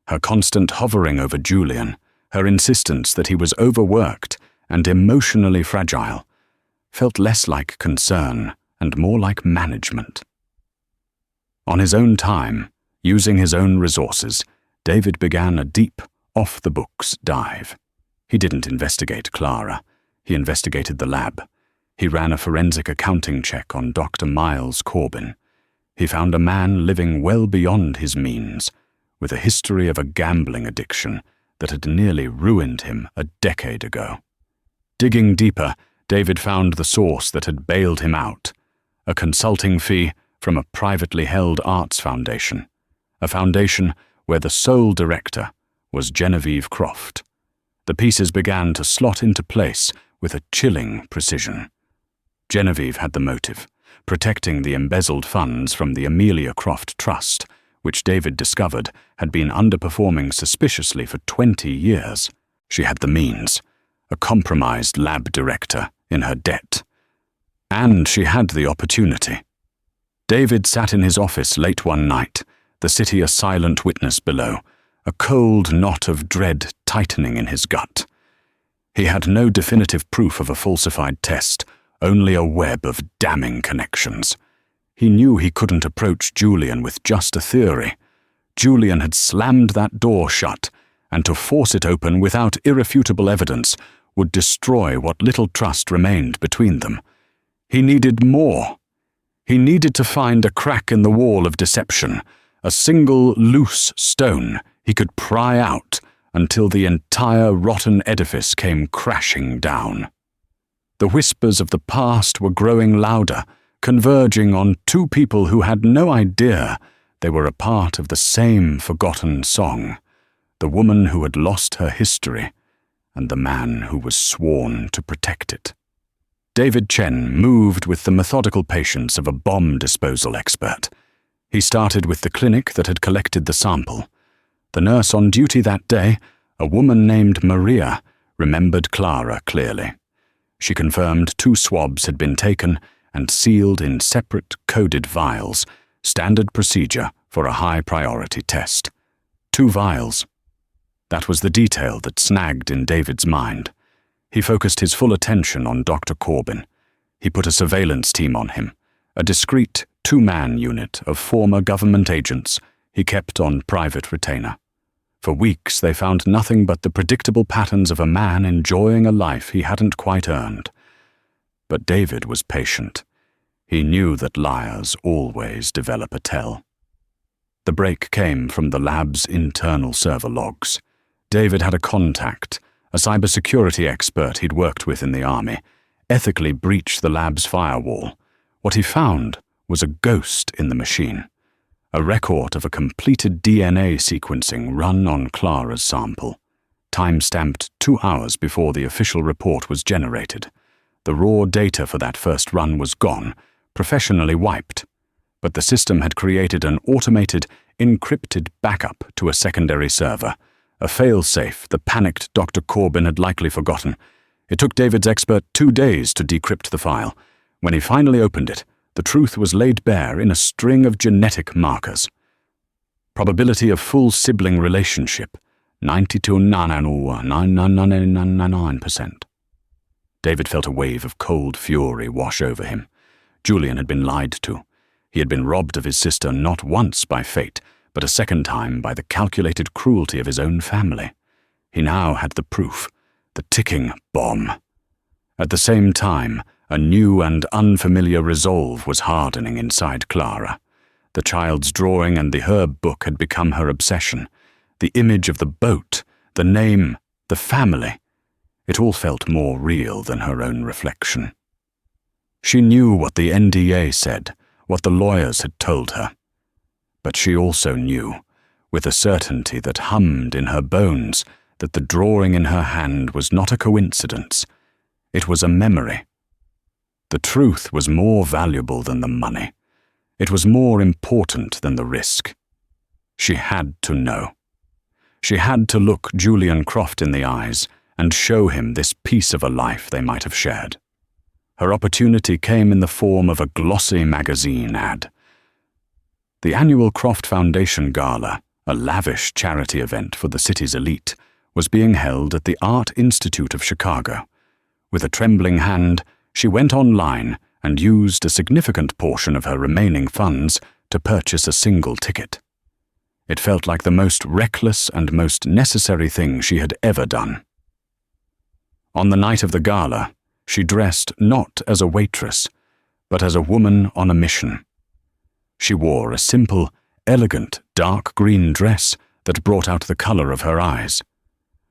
Her constant hovering over Julian, her insistence that he was overworked and emotionally fragile, felt less like concern and more like management. On his own time, using his own resources, David began a deep, off-the-books dive. He didn't investigate Clara. He investigated the lab. He ran a forensic accounting check on Dr. Miles Corbin. He found a man living well beyond his means, with a history of a gambling addiction that had nearly ruined him a decade ago. Digging deeper, David found the source that had bailed him out, a consulting fee from a privately held arts foundation, a foundation where the sole director was Genevieve Croft. The pieces began to slot into place with a chilling precision. Genevieve had the motive, protecting the embezzled funds from the Amelia Croft Trust, which David discovered had been underperforming suspiciously for 20 years. She had the means, a compromised lab director in her debt. And she had the opportunity. David sat in his office late one night, the city a silent witness below, a cold knot of dread tightening in his gut. He had no definitive proof of a falsified test, only a web of damning connections. He knew he couldn't approach Julian with just a theory. Julian had slammed that door shut, and to force it open without irrefutable evidence would destroy what little trust remained between them. He needed more. He needed to find a crack in the wall of deception, a single loose stone he could pry out until the entire rotten edifice came crashing down. The whispers of the past were growing louder, converging on two people who had no idea they were a part of the same forgotten song, the woman who had lost her history and the man who was sworn to protect it. David Chen moved with the methodical patience of a bomb disposal expert. He started with the clinic that had collected the sample. The nurse on duty that day, a woman named Maria, remembered Clara clearly. She confirmed 2 swabs had been taken and sealed in separate coded vials, standard procedure for a high-priority test. 2 vials. That was the detail that snagged in David's mind. He focused his full attention on Dr. Corbin. He put a surveillance team on him, a discreet 2-man unit of former government agents he kept on private retainer. For weeks they found nothing but the predictable patterns of a man enjoying a life he hadn't quite earned. But David was patient. He knew that liars always develop a tell. The break came from the lab's internal server logs. David had a contact, a cybersecurity expert he'd worked with in the army, ethically breach the lab's firewall. What he found was a ghost in the machine, a record of a completed DNA sequencing run on Clara's sample, time-stamped 2 hours before the official report was generated. The raw data for that first run was gone, professionally wiped, but the system had created an automated, encrypted backup to a secondary server, a fail-safe the panicked Dr. Corbin had likely forgotten. It took David's expert 2 days to decrypt the file. When he finally opened it, the truth was laid bare in a string of genetic markers. Probability of full sibling relationship, 92.99999%. David felt a wave of cold fury wash over him. Julian had been lied to. He had been robbed of his sister not once by fate, but a second time by the calculated cruelty of his own family. He now had the proof, the ticking bomb. At the same time, a new and unfamiliar resolve was hardening inside Clara. The child's drawing and the herb book had become her obsession. The image of the boat, the name, the family. It all felt more real than her own reflection. She knew what the NDA said, what the lawyers had told her. But she also knew, with a certainty that hummed in her bones, that the drawing in her hand was not a coincidence. It was a memory. The truth was more valuable than the money. It was more important than the risk. She had to know. She had to look Julian Croft in the eyes and show him this piece of a life they might have shared. Her opportunity came in the form of a glossy magazine ad. The annual Croft Foundation Gala, a lavish charity event for the city's elite, was being held at the Art Institute of Chicago. With a trembling hand, she went online and used a significant portion of her remaining funds to purchase a single ticket. It felt like the most reckless and most necessary thing she had ever done. On the night of the gala, she dressed not as a waitress, but as a woman on a mission. She wore a simple, elegant, dark green dress that brought out the color of her eyes.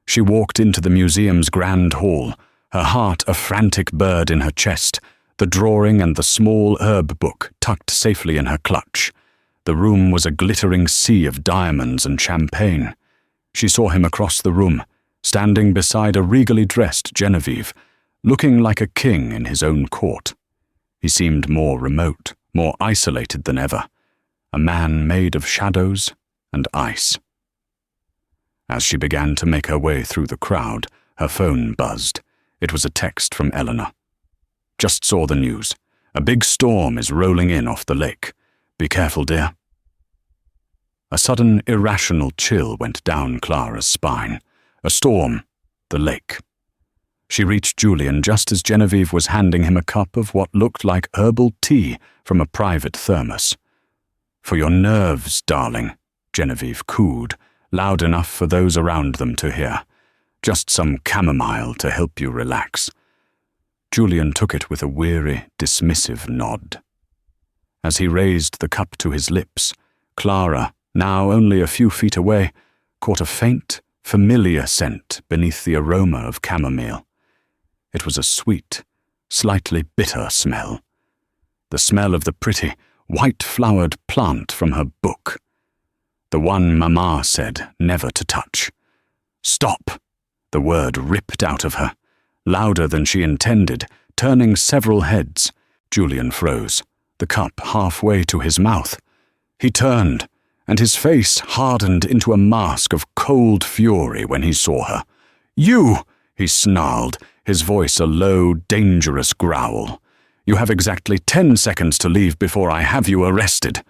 She walked into the museum's grand hall, her heart a frantic bird in her chest, the drawing and the small herb book tucked safely in her clutch. The room was a glittering sea of diamonds and champagne. She saw him across the room, standing beside a regally dressed Genevieve, looking like a king in his own court. He seemed more remote, more isolated than ever, a man made of shadows and ice. As she began to make her way through the crowd, her phone buzzed. It was a text from Eleanor. "Just saw the news. A big storm is rolling in off the lake. Be careful, dear." A sudden, irrational chill went down Clara's spine. A storm, the lake. She reached Julian just as Genevieve was handing him a cup of what looked like herbal tea from a private thermos. "For your nerves, darling," Genevieve cooed, loud enough for those around them to hear. "Just some chamomile to help you relax." Julian took it with a weary, dismissive nod. As he raised the cup to his lips, Clara, now only a few feet away, caught a faint, familiar scent beneath the aroma of chamomile. It was a sweet, slightly bitter smell. The smell of the pretty, white-flowered plant from her book. The one Mama said never to touch. "Stop!" The word ripped out of her, louder than she intended, turning several heads. Julian froze, the cup halfway to his mouth. He turned, and his face hardened into a mask of cold fury when he saw her. "You!" he snarled, his voice a low, dangerous growl. "You have exactly 10 seconds to leave before I have you arrested."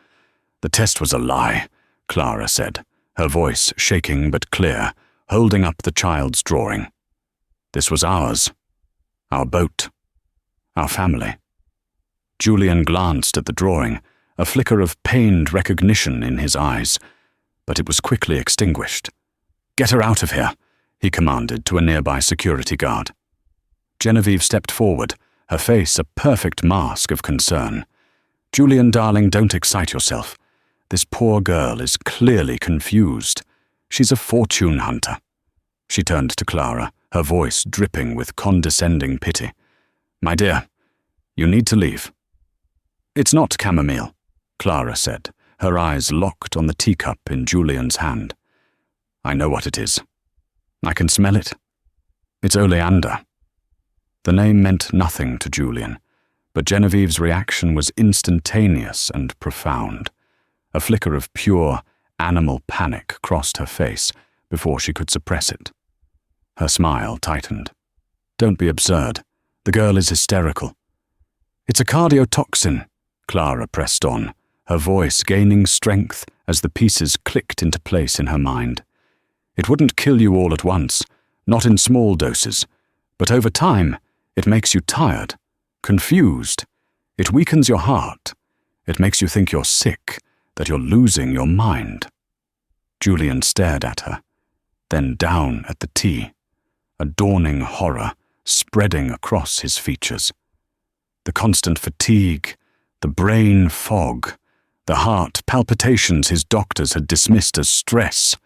"The test was a lie," Clara said, her voice shaking but clear, holding up the child's drawing. "This was ours. Our boat. Our family." Julian glanced at the drawing, a flicker of pained recognition in his eyes, but it was quickly extinguished. "Get her out of here," he commanded to a nearby security guard. Genevieve stepped forward, her face a perfect mask of concern. "Julian, darling, don't excite yourself. This poor girl is clearly confused. She's a fortune hunter." She turned to Clara, her voice dripping with condescending pity. "My dear, you need to leave." "It's not chamomile," Clara said, her eyes locked on the teacup in Julian's hand. "I know what it is. I can smell it. It's oleander." The name meant nothing to Julian, but Genevieve's reaction was instantaneous and profound. A flicker of pure, animal panic crossed her face before she could suppress it. Her smile tightened. "Don't be absurd. The girl is hysterical." "It's a cardiotoxin," Clara pressed on, her voice gaining strength as the pieces clicked into place in her mind. "It wouldn't kill you all at once, not in small doses, but over time, it makes you tired, confused. It weakens your heart. It makes you think you're sick, that you're losing your mind." Julian stared at her, then down at the tea, a dawning horror spreading across his features. The constant fatigue, the brain fog, the heart palpitations his doctors had dismissed as stress.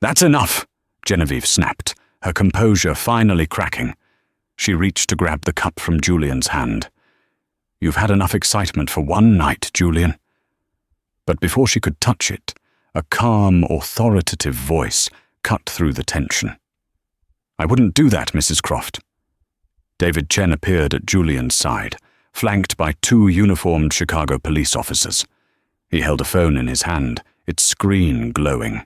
"That's enough," Genevieve snapped, her composure finally cracking. She reached to grab the cup from Julian's hand. "You've had enough excitement for one night, Julian." But before she could touch it, a calm, authoritative voice cut through the tension. "I wouldn't do that, Mrs. Croft." David Chen appeared at Julian's side, flanked by 2 uniformed Chicago police officers. He held a phone in his hand, its screen glowing.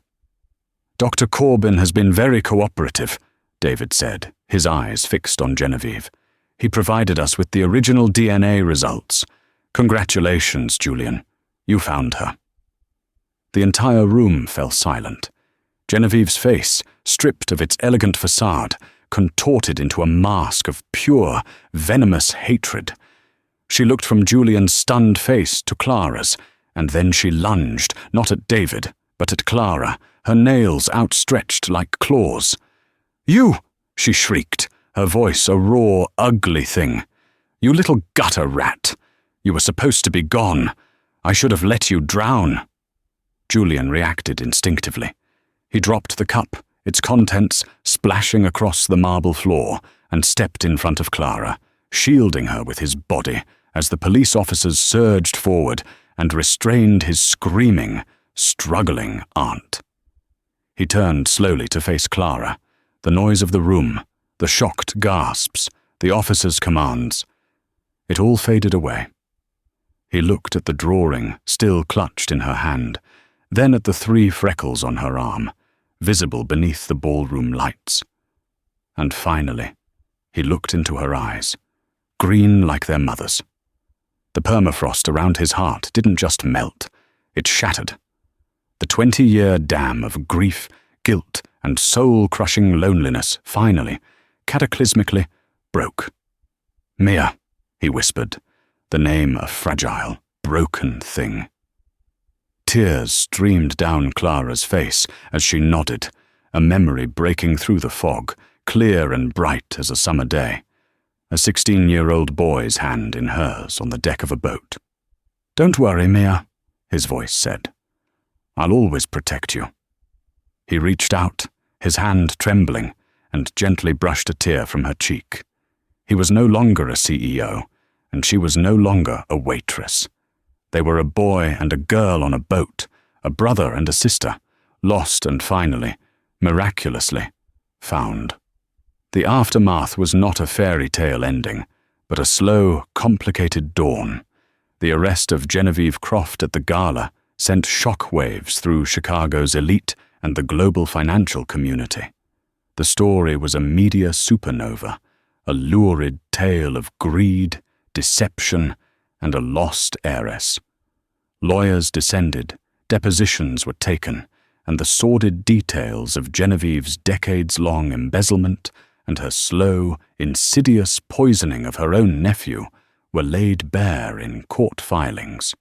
"Dr. Corbin has been very cooperative," David said, his eyes fixed on Genevieve. "He provided us with the original DNA results. Congratulations, Julian. You found her." The entire room fell silent. Genevieve's face, stripped of its elegant facade, contorted into a mask of pure, venomous hatred. She looked from Julian's stunned face to Clara's, and then she lunged, not at David, but at Clara, her nails outstretched like claws. "You!" she shrieked, her voice a raw, ugly thing. "You little gutter rat! You were supposed to be gone. I should have let you drown." Julian reacted instinctively. He dropped the cup, its contents splashing across the marble floor, and stepped in front of Clara, shielding her with his body as the police officers surged forward and restrained his screaming, struggling aunt. He turned slowly to face Clara, the noise of the room, the shocked gasps, the officers' commands. It all faded away. He looked at the drawing still clutched in her hand, then at the 3 freckles on her arm, visible beneath the ballroom lights. And finally, he looked into her eyes, green like their mother's. The permafrost around his heart didn't just melt, it shattered. The 20-year dam of grief, guilt, and soul-crushing loneliness finally, cataclysmically, broke. "Mia," he whispered, the name a fragile, broken thing. Tears streamed down Clara's face as she nodded, a memory breaking through the fog, clear and bright as a summer day. A 16-year-old boy's hand in hers on the deck of a boat. "Don't worry, Mia," his voice said. "I'll always protect you." He reached out, his hand trembling, and gently brushed a tear from her cheek. He was no longer a CEO, and she was no longer a waitress. They were a boy and a girl on a boat, a brother and a sister, lost and finally, miraculously, found. The aftermath was not a fairy tale ending, but a slow, complicated dawn. The arrest of Genevieve Croft at the gala sent shockwaves through Chicago's elite and the global financial community. The story was a media supernova, a lurid tale of greed, deception, and a lost heiress. Lawyers descended, depositions were taken, and the sordid details of Genevieve's decades-long embezzlement and her slow, insidious poisoning of her own nephew were laid bare in court filings.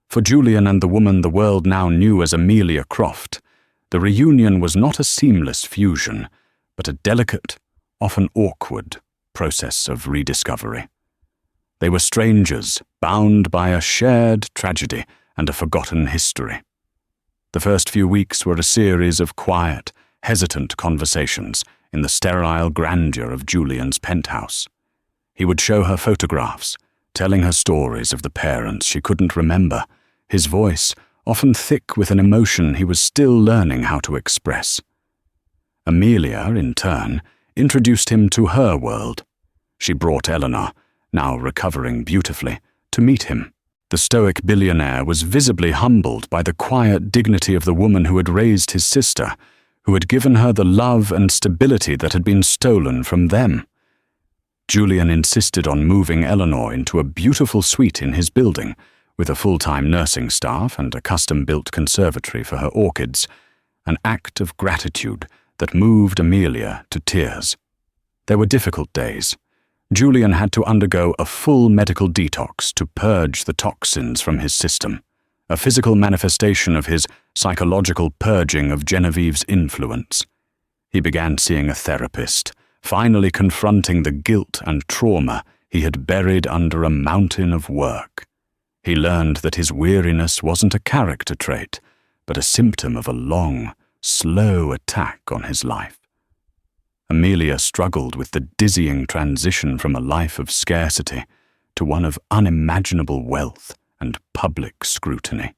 For Julian and the woman the world now knew as Amelia Croft, the reunion was not a seamless fusion, but a delicate, often awkward, process of rediscovery. They were strangers, bound by a shared tragedy and a forgotten history. The first few weeks were a series of quiet, hesitant conversations in the sterile grandeur of Julian's penthouse. He would show her photographs, telling her stories of the parents she couldn't remember, his voice often thick with an emotion he was still learning how to express. Amelia, in turn, introduced him to her world. She brought Eleanor, now recovering beautifully, to meet him. The stoic billionaire was visibly humbled by the quiet dignity of the woman who had raised his sister, who had given her the love and stability that had been stolen from them. Julian insisted on moving Eleanor into a beautiful suite in his building, with a full-time nursing staff and a custom-built conservatory for her orchids, an act of gratitude that moved Amelia to tears. There were difficult days. Julian had to undergo a full medical detox to purge the toxins from his system, a physical manifestation of his psychological purging of Genevieve's influence. He began seeing a therapist, finally confronting the guilt and trauma he had buried under a mountain of work. He learned that his weariness wasn't a character trait, but a symptom of a long, slow attack on his life. Amelia struggled with the dizzying transition from a life of scarcity to one of unimaginable wealth and public scrutiny.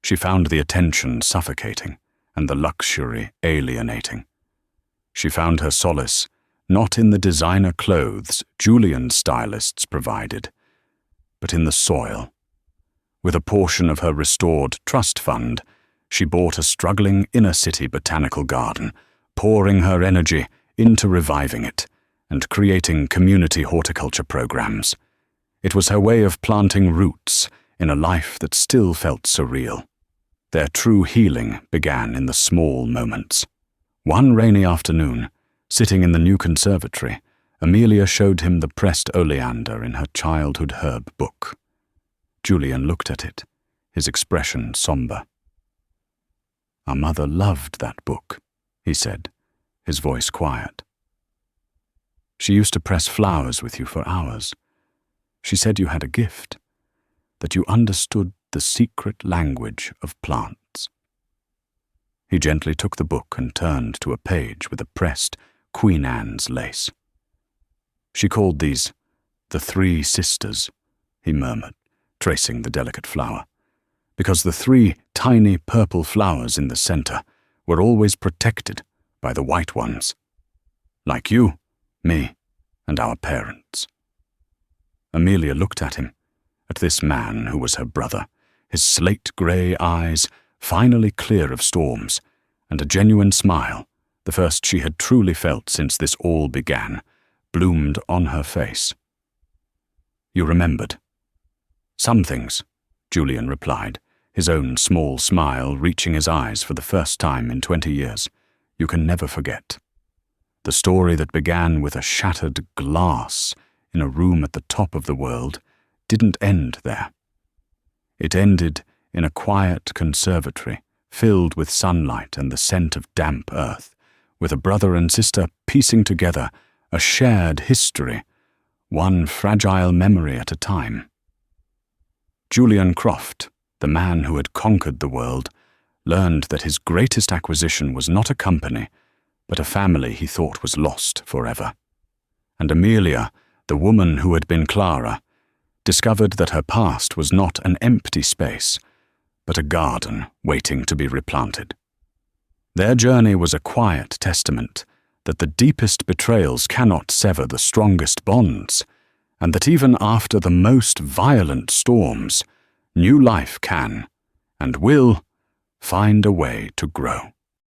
She found the attention suffocating and the luxury alienating. She found her solace not in the designer clothes Julian's stylists provided, but in the soil. With a portion of her restored trust fund, she bought a struggling inner-city botanical garden, pouring her energy into reviving it and creating community horticulture programs. It was her way of planting roots in a life that still felt surreal. Their true healing began in the small moments. One rainy afternoon, sitting in the new conservatory, Amelia showed him the pressed oleander in her childhood herb book. Julian looked at it, his expression somber. "Our mother loved that book," he said, his voice quiet. "She used to press flowers with you for hours. She said you had a gift, that you understood the secret language of plants." He gently took the book and turned to a page with a pressed Queen Anne's lace. "She called these the Three Sisters," he murmured, tracing the delicate flower, "because the three tiny purple flowers in the center were always protected by the white ones. Like you, me, and our parents." Amelia looked at him, at this man who was her brother, his slate-grey eyes finally clear of storms, and a genuine smile, the first she had truly felt since this all began, bloomed on her face. "You remembered." "Some things," Julian replied, his own small smile reaching his eyes for the first time in 20 years. "You can never forget. The story that began with a shattered glass in a room at the top of the world didn't end there. It ended in a quiet conservatory filled with sunlight and the scent of damp earth, with a brother and sister piecing together a shared history, one fragile memory at a time. Julian Croft, the man who had conquered the world, learned that his greatest acquisition was not a company, but a family he thought was lost forever. And Amelia, the woman who had been Clara, discovered that her past was not an empty space, but a garden waiting to be replanted. Their journey was a quiet testament that the deepest betrayals cannot sever the strongest bonds, and that even after the most violent storms, new life can, and will, find a way to grow.